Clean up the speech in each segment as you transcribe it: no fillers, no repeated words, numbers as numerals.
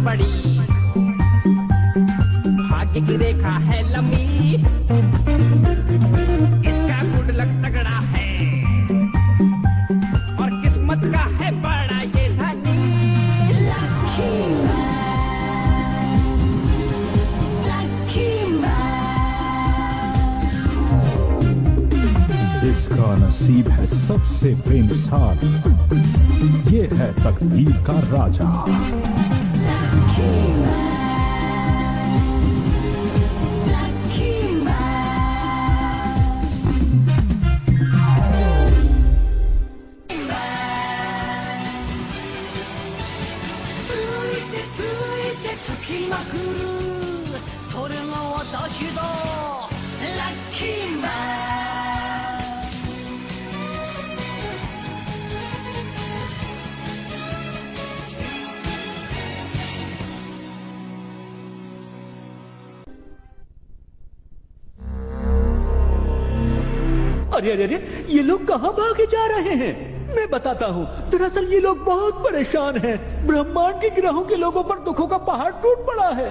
बड़ी, भाग्य की रेखा है लंबी, इसका गुड लक तगड़ा है और किस्मत का है बड़ा ये धनी। इसका नसीब है सबसे बेमिसाल, ये है तकदीर का राजा। अरे अरे अरे, ये लोग कहां भागे जा रहे हैं? मैं बताता हूँ, दरअसल ये लोग बहुत परेशान हैं। ब्रह्मांड के ग्रहों के लोगों पर दुखों का पहाड़ टूट पड़ा है।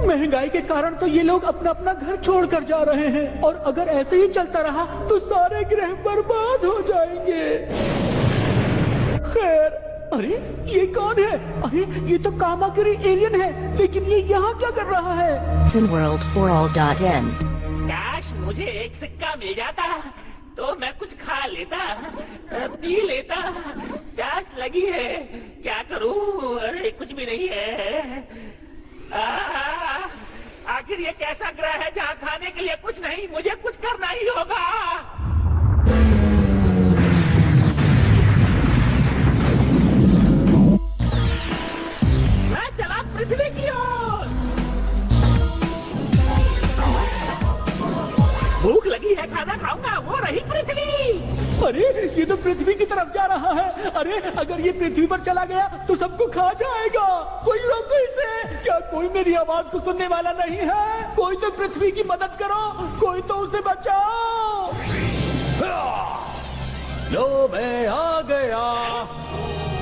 महंगाई के कारण तो ये लोग अपना अपना घर छोड़कर जा रहे हैं, और अगर ऐसे ही चलता रहा तो सारे ग्रह बर्बाद हो जाएंगे। खैर, अरे ये कौन है? अरे ये तो कामाकिरी एलियन है, लेकिन ये यहाँ क्या कर रहा है? tinworldforall.in काश मुझे एक सिक्का मिल जाता तो मैं कुछ खा लेता, पी लेता। प्यास लगी है, क्या करूं? अरे कुछ भी नहीं है। आखिर ये कैसा ग्रह है जहाँ खाने के लिए कुछ नहीं? मुझे कुछ करना ही होगा। मैं चला पृथ्वी की ओर। भूख लगी है, खाना खाऊंगा। वो रही पृथ्वी। अरे ये तो पृथ्वी की तरफ जा रहा है। अरे अगर ये पृथ्वी पर चला गया तो सबको खा जाएगा। कोई रोको इसे। क्या कोई मेरी आवाज को सुनने वाला नहीं है? कोई तो पृथ्वी की मदद करो, कोई तो उसे बचाओ। लो मैं आ गया,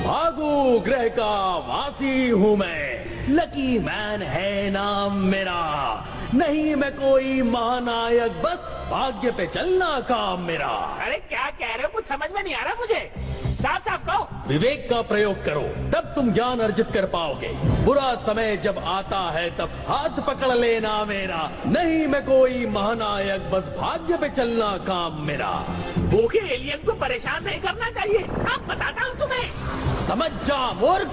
भागू ग्रह का वासी हूँ मैं। लकी मैन है नाम मेरा, नहीं मैं कोई महानायक, बस भाग्य पे चलना काम मेरा। अरे क्या कह रहे हो? कुछ समझ में नहीं आ रहा मुझे। साफ साफ कहो। विवेक का प्रयोग करो, तब तुम ज्ञान अर्जित कर पाओगे। बुरा समय जब आता है तब हाथ पकड़ लेना मेरा, नहीं मैं कोई महानायक, बस भाग्य पे चलना काम मेरा। भूखे एलियन को परेशान नहीं करना चाहिए। अब बताता हूँ तुम्हें। समझ जा मूर्ख।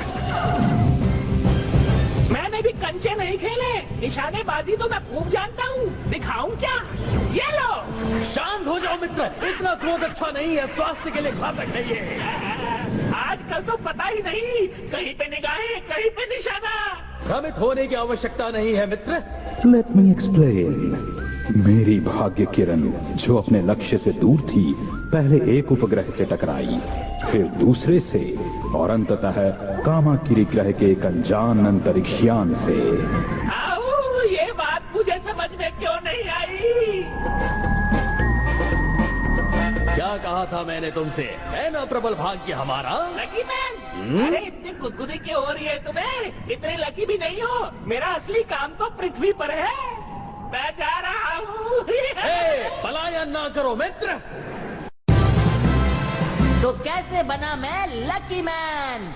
मैंने भी कंचे नहीं खेले, निशानेबाजी तो मैं खूब जानता हूँ। दिखाऊं क्या? ये लो। शांत हो जाओ मित्र, इतना क्रोध अच्छा नहीं है, स्वास्थ्य के लिए घातक है ये। आजकल तो पता ही नहीं, कहीं पे निगाहें, कहीं पे निशाना। भ्रमित होने की आवश्यकता नहीं है मित्र। Let me explain. मेरी भाग्य किरण जो अपने लक्ष्य से दूर थी, पहले एक उपग्रह से टकराई, फिर दूसरे से, और अंततः कामाकिरी ग्रह के एक अनजान अंतरिक्षयान से। ये बात मुझे समझ में क्यों नहीं आई? क्या कहा था मैंने तुमसे? है ना प्रबल भाग्य हमारा। लकी मैन, अरे इतनी गुदगुदी क्यों हो रही है तुम्हें? इतने लकी भी नहीं हो। मेरा असली काम तो पृथ्वी पर है। मैं जा रहा हूँ। पलायन ना करो मित्र। तो कैसे बना मैं लकी मैन?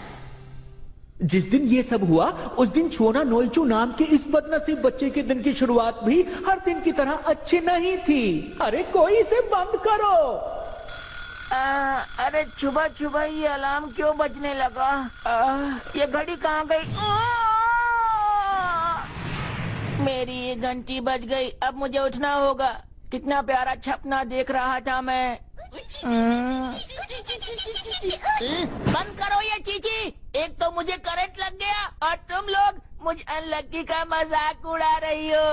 जिस दिन ये सब हुआ उस दिन छोना नोइचू नाम के इस बदनसीब बच्चे के दिन की शुरुआत भी हर दिन की तरह अच्छी नहीं थी। अरे कोई इसे बंद करो। अरे सुबह सुबह ये अलार्म क्यों बजने लगा? ये घड़ी कहाँ गई? मेरी ये घंटी बज गई। अब मुझे उठना होगा। कितना प्यारा सपना देख रहा था मैं। बंद करो ये चीची। एक तो मुझे करंट लग गया और तुम लोग मुझ अनलकी का मजाक उड़ा रही हो।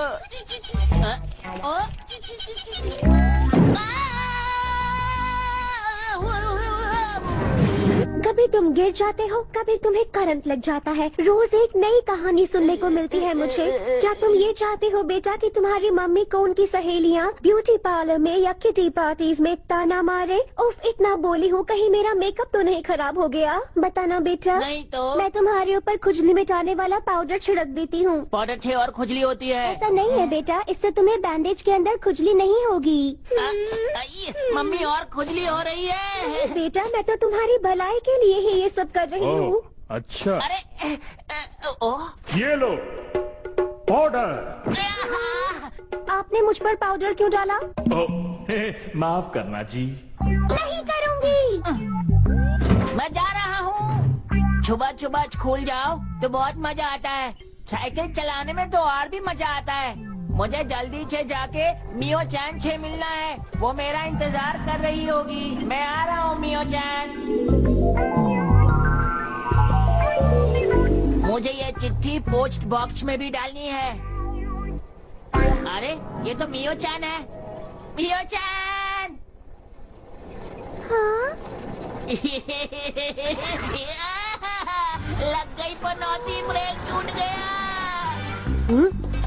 कभी तुम गिर जाते हो, कभी तुम्हें करंट लग जाता है। रोज एक नई कहानी सुनने को मिलती है मुझे। क्या तुम ये चाहते हो बेटा कि तुम्हारी मम्मी को उनकी सहेलियाँ ब्यूटी पार्लर में या किटी पार्टीज में ताना मारे? उफ, इतना बोली हूँ, कहीं मेरा मेकअप तो नहीं खराब हो गया? बताना बेटा। नहीं तो मैं तुम्हारे ऊपर खुजली मिटाने वाला पाउडर छिड़क देती हूँ। पाउडर से और खुजली होती है। ऐसा नहीं है बेटा, इससे तुम्हें बैंडेज के अंदर खुजली नहीं होगी। मम्मी और खुजली हो रही है। बेटा, मैं तो तुम्हारी भलाई के लिए ही ये सब कर रही हूँ। अच्छा, अरे ये लो पाउडर। आपने मुझ पर पाउडर क्यों डाला? माफ करना जी। नहीं करूँगी। मैं जा रहा हूँ। सुबह सुबह स्कूल जाओ तो बहुत मजा आता है। साइकिल चलाने में तो और भी मजा आता है। मुझे जल्दी से जाके मियो चैन से मिलना है। वो मेरा इंतजार कर रही होगी। मैं आ रहा हूँ मियो चैन। मुझे ये चिट्ठी पोस्ट बॉक्स में भी डालनी है। अरे ये तो मियो चैन है। मियो चैन। हाँ? लग गई पनौती, ब्रेक टूट गया।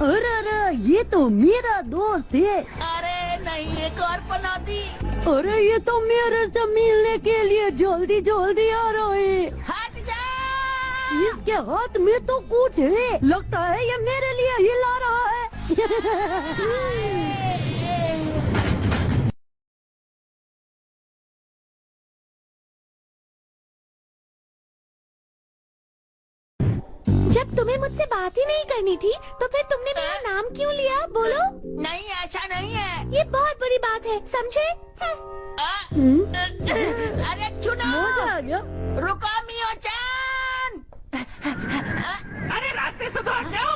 अरे अरे, ये तो मेरा दोस्त है। अरे नहीं, एक और पनौती। अरे ये तो मेरे से मिलने के लिए जल्दी जल्दी आ रहा है। हट जा। इसके हाथ में तो कुछ है, लगता है ये मेरे लिए हिला रहा है। जब तुम्हें मुझसे बात ही नहीं करनी थी तो फिर तुमने मेरा नाम क्यों लिया? बोलो। नहीं, ऐसा नहीं है। ये बहुत बड़ी बात है, समझे? अरे सुनो। मजा आ गया। रुको मियो चैन। अरे रास्ते से तो हट जाओ।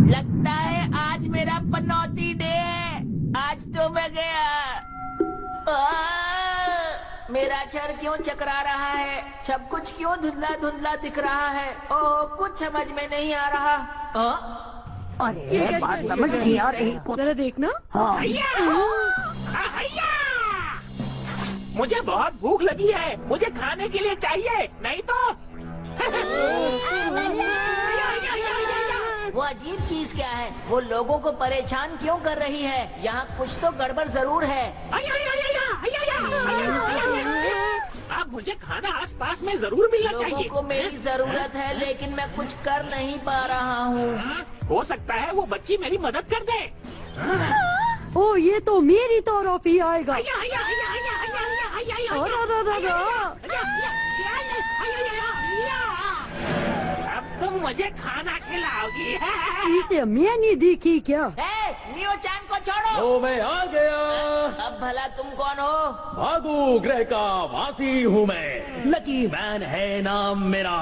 लगता है आज मेरा पनौती डे है। आज तो मैं गया। मेरा सर क्यों चकरा रहा है? सब कुछ क्यों धुंधला धुंधला दिख रहा है? ओह, कुछ समझ में नहीं आ रहा। अरे बात समझ नहीं आ रही। जरा देखना। हैया! मुझे बहुत भूख लगी है। मुझे खाने के लिए चाहिए, नहीं तो वो अजीब चीज क्या है? वो लोगों को परेशान क्यों कर रही है? यहाँ कुछ तो गड़बड़ जरूर है। अब मुझे खाना आसपास में जरूर मिलना चाहिए। लोगों को मेरी जरूरत है, लेकिन मैं कुछ कर नहीं पा रहा हूँ। हो सकता है वो बच्ची मेरी मदद कर दे। ओ, ये तो मेरी तरफ ही आएगा। अब तुम मुझे खाना खिलाओगी। इसे मैं नहीं दिखी क्या? मियो चैन को छोड़ो। तो मैं आ गया। अब भला तुम कौन हो? भागू ग्रह का वासी हूँ मैं। लकी मैन है नाम मेरा।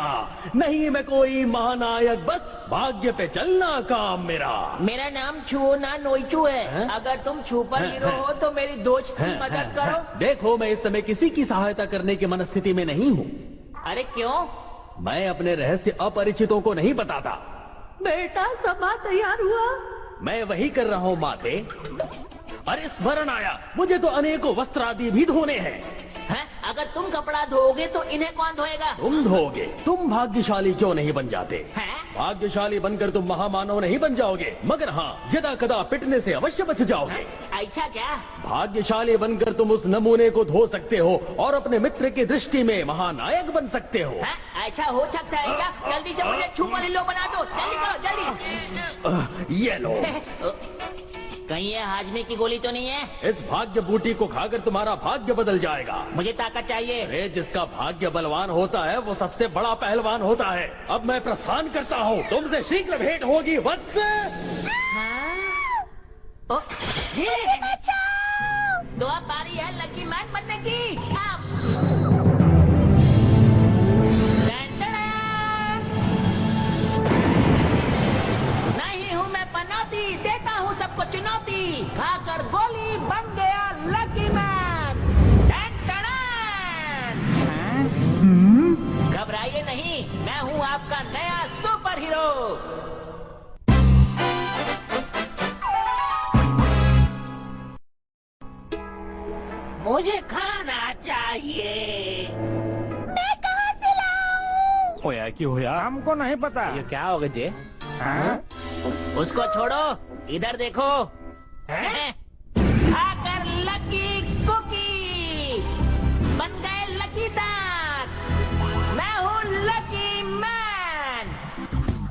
नहीं मैं कोई महानायक, बस भाग्य पे चलना काम मेरा। मेरा नाम छुओ ना नोइचू है। अगर तुम सुपर हीरो हो तो मेरी दोस्त की मदद करो। देखो, मैं इस समय किसी की सहायता करने की मनस्थिति में नहीं हूँ। अरे क्यों? मैं अपने रहस्य अपरिचितों को नहीं बताता। बेटा, सभा तैयार हुआ? मैं वही कर रहा हूँ माते। अरे स्मरण आया, मुझे तो अनेकों वस्त्र आदि भी धोने हैं। अगर तुम कपड़ा धोओगे तो इन्हें कौन धोएगा? तुम धोगे। तुम भाग्यशाली क्यों नहीं बन जाते? भाग्यशाली बनकर तुम महामानव नहीं बन जाओगे, मगर हाँ, यदा कदा पिटने से अवश्य बच जाओगे। ऐसा क्या? भाग्यशाली बनकर तुम उस नमूने को धो सकते हो और अपने मित्र की दृष्टि में महानायक बन सकते हो। ऐसा हो सकता है क्या? जल्दी से मुझे सुपर हीरो बना दो। जल्दी करो, जल्दी। ये लो। कहीं ये हाजमे की गोली तो नहीं है? इस भाग्य बूटी को खाकर तुम्हारा भाग्य बदल जाएगा। मुझे ताकत चाहिए। अरे जिसका भाग्य बलवान होता है वो सबसे बड़ा पहलवान होता है। अब मैं प्रस्थान करता हूँ, तुमसे शीघ्र भेंट होगी वत्स। दुआ बारी है लकी मैन बनने की। नहीं हूँ मैं पनौती, देता हूँ सबको चुनौती। खाकर गोली बन गया लकी मैन। घबराइए नहीं, मैं हूँ आपका नया सुपर हीरो। मुझे खाना चाहिए। मैं कहाँ से लाऊं? होया क्यों होया हमको नहीं पता। ये क्या होगा जे? हाँ? उसको छोड़ो, इधर देखो। खाकर लकी कुकी बन गए लकी दांत। मैं हूँ लकी मैन।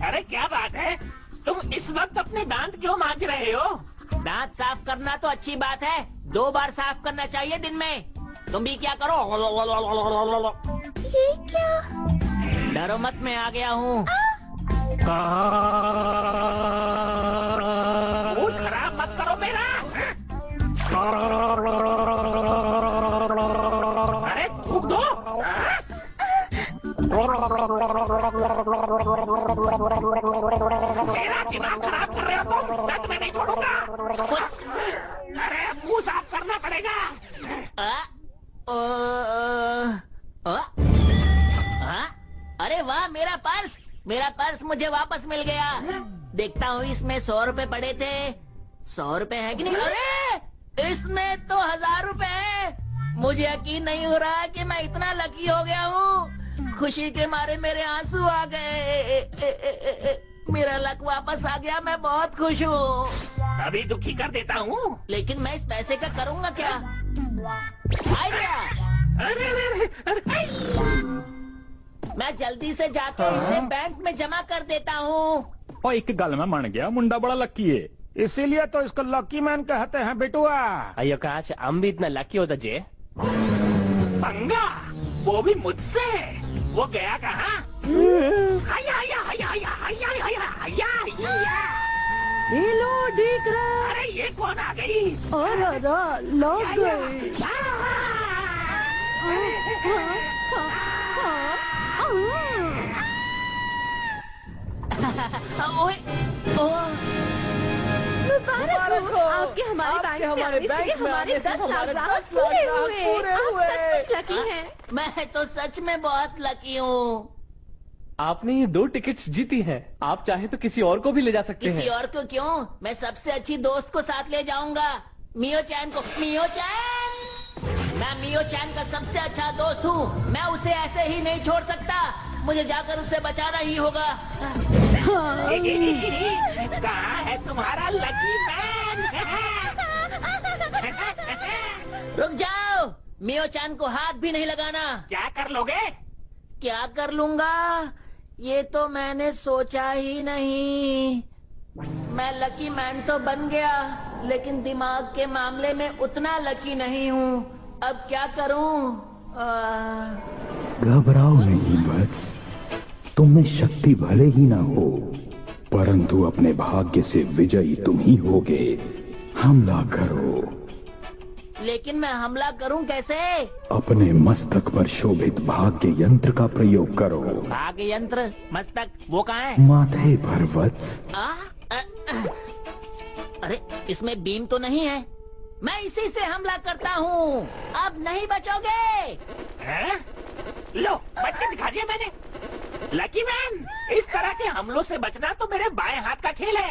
अरे क्या बात है, तुम इस वक्त अपने दांत क्यों मांज रहे हो? दांत साफ करना तो अच्छी बात है, 2 बार साफ करना चाहिए दिन में। तुम भी क्या करो। ये क्या? डरो मत, मैं आ गया हूँ। मूड खराब मत करो मेरा। अरे थूक दो। मेरा दिमाग खराब कर रहे हो तुम। मैं तुम्हें नहीं छोड़ूंगा। अरे मुंह साफ करना पड़ेगा। अरे वाह, मेरा पर्स मुझे वापस मिल गया। देखता हूँ इसमें 100 रुपए पड़े थे। 100 रुपए है कि नहीं? अरे इसमें तो 1000 रुपए है। मुझे यकीन नहीं हो रहा कि मैं इतना लकी हो गया हूँ। खुशी के मारे मेरे आंसू आ गए। मेरा लक वापस आ गया, मैं बहुत खुश हूँ। अभी दुखी कर देता हूँ। लेकिन मैं इस पैसे का करूँगा क्या? आइडिया। मैं जल्दी से जाकर इसे बैंक में जमा कर देता हूँ। और एक गल में मन गया, मुंडा बड़ा लकी है, इसीलिए तो इसको लकी मैन कहते हैं बेटुआ। अयो काश हम भी इतना लकी होता जे। पंगा, वो भी मुझसे। वो गया कहाँ? ये लो दिख रहा। अरे ये कौन आ गई? और लग गई। मुबारक हो, आपके हमारे बैंक में हमारे 10 लाख ग्राहक पूरे हुए। आप सचमुच लकी हैं। मैं तो सच में बहुत लकी हूँ। आपने ये 2 टिकट्स जीती हैं। आप चाहे तो किसी और को भी ले जा सकते हैं। किसी और को क्यों? मैं सबसे अच्छी दोस्त को साथ ले जाऊंगा, मियो चैन को। मियो चैन, मैं मियो चैन का सबसे अच्छा दोस्त हूँ। मैं उसे ऐसे ही नहीं छोड़ सकता। मुझे जाकर उसे बचाना ही होगा। कहाँ है तुम्हारा लकी मैन? रुक जाओ, मियो चैन को हाथ भी नहीं लगाना। क्या कर लोगे? क्या कर लूंगा, ये तो मैंने सोचा ही नहीं। मैं लकी मैन तो बन गया, लेकिन दिमाग के मामले में उतना लकी नहीं हूँ। अब क्या करूँ? घबराओ नहीं वत्स, तुम में शक्ति भले ही ना हो, परंतु अपने भाग्य से विजयी तुम ही होगे। हमला करो। लेकिन मैं हमला करूं कैसे? अपने मस्तक पर शोभित भाग्य यंत्र का प्रयोग करो। भाग्य यंत्र? मस्तक वो कहाँ है? माथे पर वत्स। अरे इसमें बीम तो नहीं है। मैं इसी से हमला करता हूँ। अब नहीं बचोगे। लो, बच के दिखा दिया मैंने। लकी मैन, इस तरह के हमलों से बचना तो मेरे बाएं हाथ का खेल है।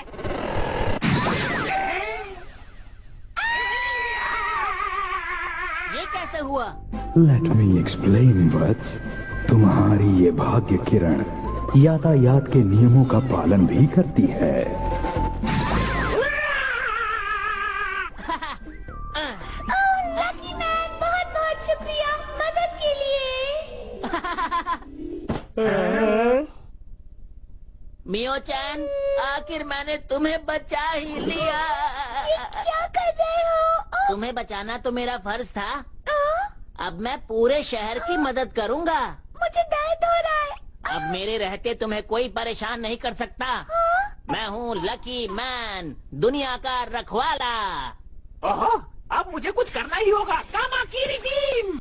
ये कैसे हुआ? Let me explain वत्स। तुम्हारी ये भाग्य किरण यातायात के नियमों का पालन भी करती है। लकी मैन, बहुत बहुत शुक्रिया मदद के लिए। मियो चैन, आखिर मैंने तुम्हें बचा ही लिया। ये क्या कर रहे हो? तुम्हें बचाना तो मेरा फर्ज था। अब मैं पूरे शहर की मदद करूंगा। मुझे दर्द हो रहा है। अब मेरे रहते तुम्हें कोई परेशान नहीं कर सकता। मैं हूँ लकी मैन, दुनिया का रखवाला। ओहो, अब मुझे कुछ करना ही होगा। कामा की रिडीम।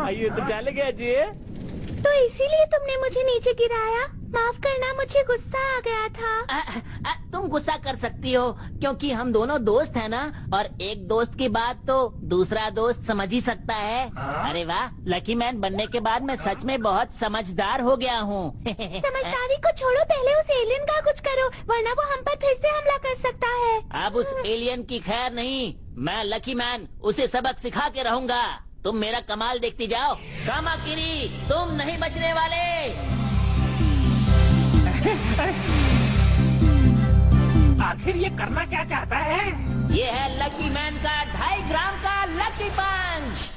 आइए तो चले गए जी। तो इसीलिए तुमने मुझे नीचे गिराया? माफ करना, मुझे गुस्सा आ गया था। तुम गुस्सा कर सकती हो क्योंकि हम दोनों दोस्त हैं ना, और एक दोस्त की बात तो दूसरा दोस्त समझ ही सकता है। अरे वाह, लकी मैन बनने के बाद मैं सच में बहुत समझदार हो गया हूँ। समझदारी को छोड़ो, पहले उस एलियन का कुछ करो, वरना वो हम पर फिर से हमला कर सकता है। अब उस एलियन की खैर नहीं, मैं लकी मैन उसे सबक सिखा के रहूंगा। तुम मेरा कमाल देखती जाओ। कामाकिरी, तुम नहीं बचने वाले। आखिर ये करना क्या चाहता है? ये है लकी मैन का 2.5 ग्राम का लकी पंच।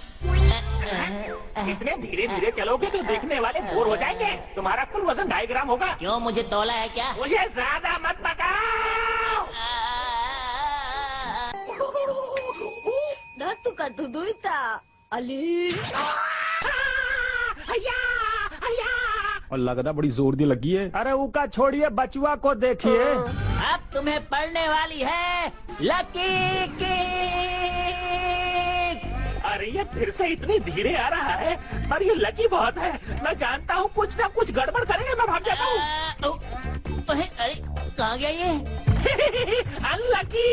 इतने धीरे धीरे चलोगे तो देखने वाले बोर हो जाएंगे। तुम्हारा कुल वजन 2.5 ग्राम होगा। क्यों, मुझे तौला है क्या? मुझे ज्यादा मत पकाओ। तुका दुदुईता अली और लगता बड़ी जोर दी लगी है। अरे उका छोड़िए, बचुआ को देखिए। अब तुम्हें पड़ने वाली है लकी किक। अरे ये फिर से इतनी धीरे आ रहा है, पर ये लकी बहुत है। मैं जानता हूँ कुछ ना कुछ गड़बड़ करेंगे। मैं भाग जाता हूँ। अरे कहाँ गया ये? अनलकी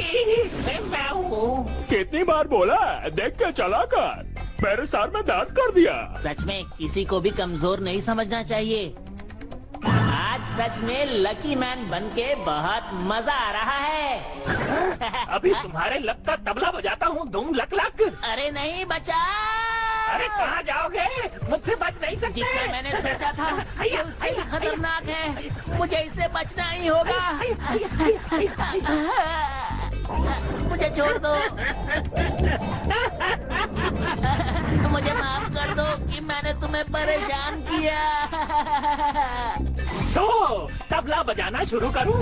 मैं हूँ। कितनी बार बोला, देख के चला कर। मेरे सर में दर्द कर दिया। सच में किसी को भी कमजोर नहीं समझना चाहिए। आज सच में लकी मैन बनके बहुत मजा आ रहा है। अभी तुम्हारे लक का तबला बजाता हूँ, दुम लक लक। अरे नहीं बचा। अरे कहाँ जाओगे? मुझसे बच नहीं सकते। जितना मैंने सोचा था ये उससे भी खतरनाक है। मुझे इससे बचना ही होगा। मुझे छोड़ दो। मुझे माफ कर दो कि मैंने तुम्हें परेशान किया। तो तबला बजाना शुरू करूं?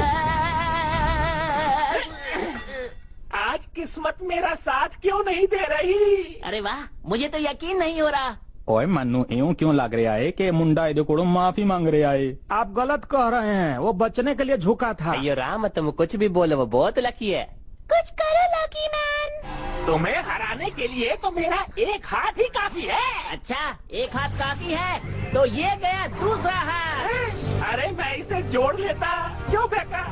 आज किस्मत मेरा साथ क्यों नहीं दे रही? अरे वाह, मुझे तो यकीन नहीं हो रहा। ओए मन्नू, यूं क्यों लग रहा है कि मुंडा इधर को माफी मांग रहा है? आप गलत कह रहे हैं, वो बचने के लिए झुका था। अयो राम, तुम कुछ भी बोलो, वो बहुत लकी है। कुछ करो लकी मैन। तुम्हें हराने के लिए तो मेरा एक हाथ ही काफी है। अच्छा, एक हाथ काफी है तो ये गया दूसरा हाथ। अरे मैं इसे जोड़ लेता, क्यों फेंका?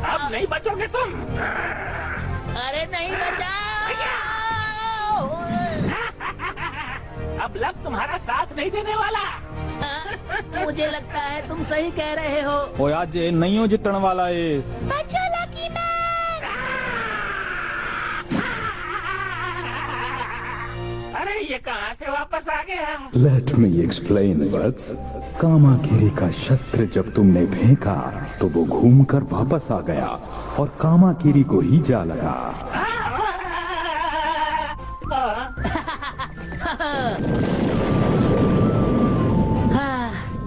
अब नहीं बचोगे तुम। अरे नहीं बचा। अब लक तुम्हारा साथ नहीं देने वाला। मुझे लगता है तुम सही कह रहे हो। ओए आज नहीं हो जितने वाला है। बचो लकी मैन। अरे ये कहाँ से वापस आ गया? लेट मी एक्सप्लेन वत्स। कामाकिरी का शस्त्र जब तुमने फेंका तो वो घूमकर वापस आ गया और कामाकिरी को ही जा लगा।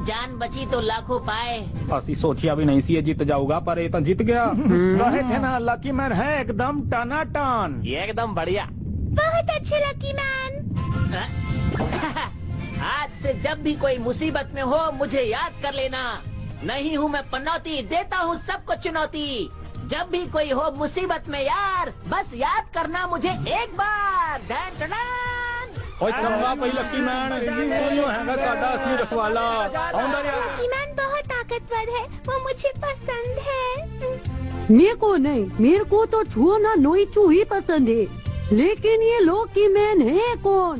जान बची तो लाखों पाए। असी सोचिया भी नहीं सी ये जीत जाऊंगा, पर ये तो जीत गया। कहे थे ना लकी मैन है एकदम टनाटन। ये एकदम बढ़िया। बहुत अच्छे लकी मैन। आज से जब भी कोई मुसीबत में हो मुझे याद कर लेना। नहीं हूँ मैं पनौती, देता हूँ सबको चुनौती। जब भी कोई हो मुसीबत में यार, बस याद करना मुझे एक बार। Done done done. ओए चंगा भाई लकी मैन, तू हैगा साडा असली रखवाला। आउंदा गया। लकी मैन बहुत ताकतवर है, वो मुझे पसंद है। मेरे को नहीं, मेरे को तो छुओ ना नोईचू ही पसंद है। लेकिन ये लकी मैन है कौन?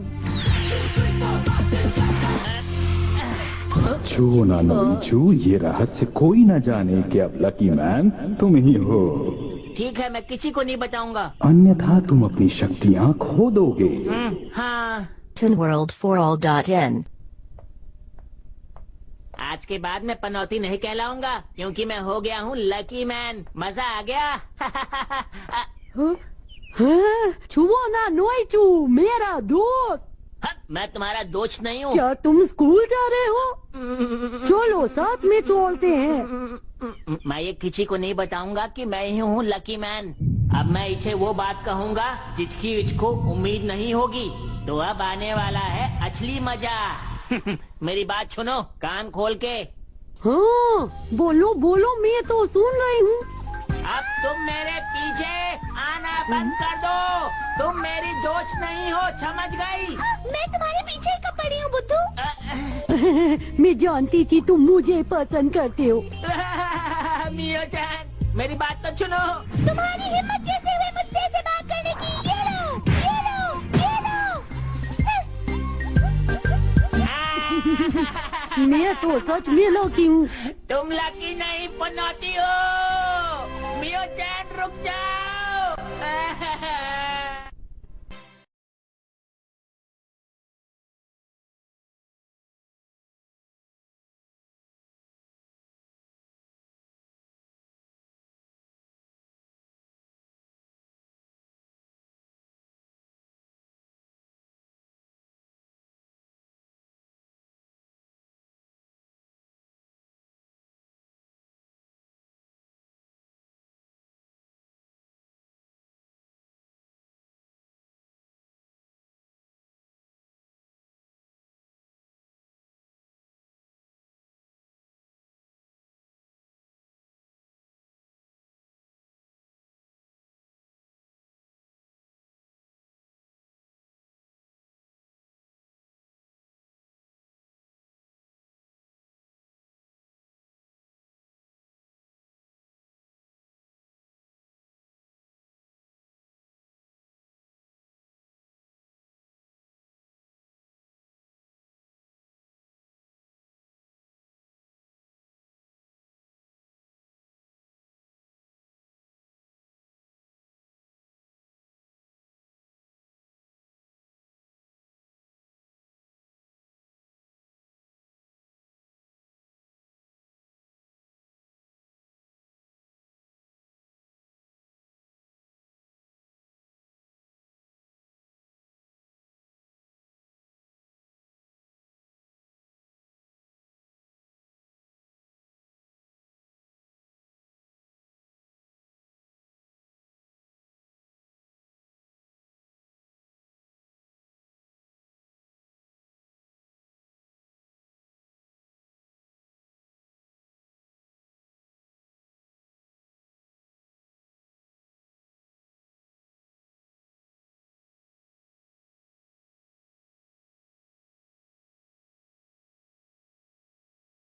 छू ना नोईचू, ये रहस्य कोई न जाने कि अब लकी मैन तुम ही हो। ठीक है, मैं किसी को नहीं बताऊंगा। अन्यथा तुम अपनी शक्तियाँ खो दोगे। हाँ, ToonWorld4All.in आज के बाद मैं पनौती नहीं कहलाऊंगा क्योंकि मैं हो गया हूँ लकी मैन। मजा आ गया। छुओ ना नोईचू, मेरा दोस्त। मैं तुम्हारा दोस्त नहीं हूँ। क्या तुम स्कूल जा रहे हो? चलो साथ में चलते हैं। मैं ये किसी को नहीं बताऊंगा कि मैं ही हूँ लकी मैन। अब मैं इसे वो बात कहूँगा जिसकी इसको उम्मीद नहीं होगी। तो अब आने वाला है असली मजा। मेरी बात सुनो कान खोल के। हाँ बोलो बोलो, मैं तो सुन रही हूँ। अब तुम मेरे पीछे आना बंद कर दो। तुम मेरी दोस्त नहीं हो, समझ गई? मैं तुम्हारे पीछे कब पड़ी हूँ बुद्धू? मैं जानती थी तुम मुझे पसंद करते हो। मियो चैन, मेरी बात तो सुनो। तुम्हारी हिम्मत कैसे हुई मुझसे ऐसे बात करने की? ये लो, ये लो, ये लो। मैं तो सच में लकी हूँ। तुम लकी नहीं पनौती हो। मियो चैन रुक जाओ।